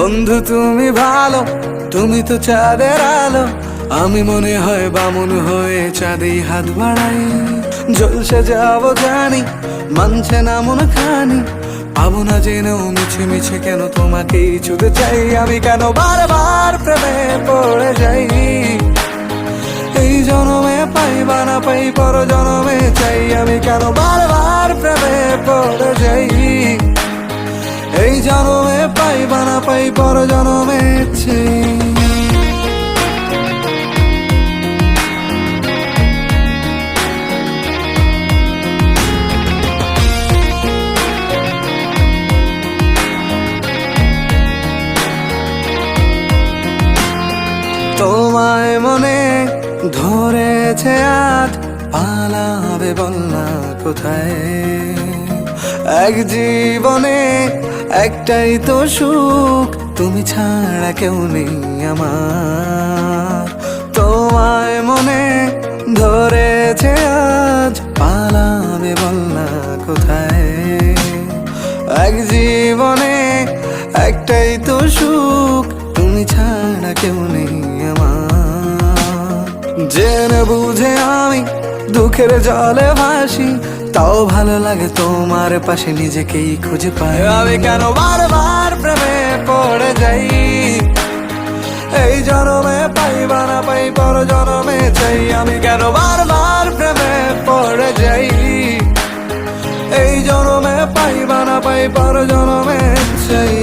বন্ধু তুমি ভালো, তুমি তো চাঁদের আলো। আমি মনে হয় বামুন হয়ে চাঁদে হাত বাড়াই। জলসে যাবো জানি, মানছে না মন খানি। পাবো না জেনেও মিছে মিছে কেন তোমাকেই ছুঁতে চাই। আমি কেন বারবার প্রেমে পড়ে যাই। এই জনমে পাই বা না পাই, পর জনমে চাই। আমি কেন বারবার প্রেমে পড়ে যাই। এই জনমে পাই বা না পাই, পর জনমে চাই। তোমায় মনে ধরেছে আজ, পালাবে বল না কোথায়। এক জীবনে একটাই তো সুখ, তুমি ছাড়া কেউ নেই আমার। তোমায় মনে ধরেছে আজ, পালাবে বল না কোথায়। এক জীবনে একটাই তো সুখ, তুমি ছাড়া কেউ নেই আমার। জেনে বুঝে আমি দুঃখের জলে ভাসি, তাও ভালো লাগে তোমার পাশে নিজেকেই খুঁজে পাই। আমি কেন বারবার প্রেমে পড়ে যাই। এই জনমে পাই বা না পাই, পর জনমে চাই। আমি কেন বারবার প্রেমে পড়ে যাই। এই জনমে পাই বা না পাই, পর জনমে চাই।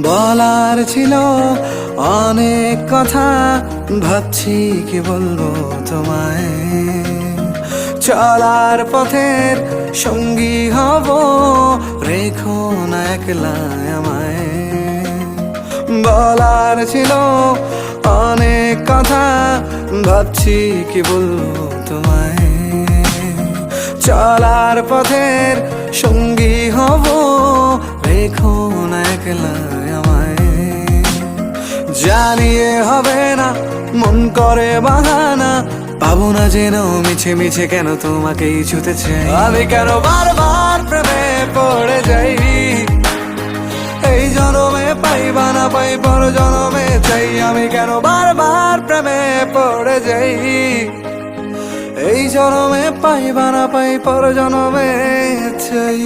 বলার ছিল অনেক কথা, ভাবছি কি বলবো তোমায়। চলার পথের সঙ্গী হব, রেখো না একলা আমায়। বলার ছিল অনেক কথা, ভাবছি কি বলবো তোমায়। চলার পথের সঙ্গী হব, রেখো না একলা আমায়। জানিয়ে হবে না, মন করে বাহানা। পাবো না জেনেও মিছে মিছে কেন তোমাকেই ছুঁতে চাই। আমি কেন বারবার প্রেমে পড়ে যাই। এই জনমে পাই বা না পাই, পর জনমে চাই। আমি কেন বারবার প্রেমে পড়ে যাই। এই জনমে পাই বা না পাই, পর জনমে চাই।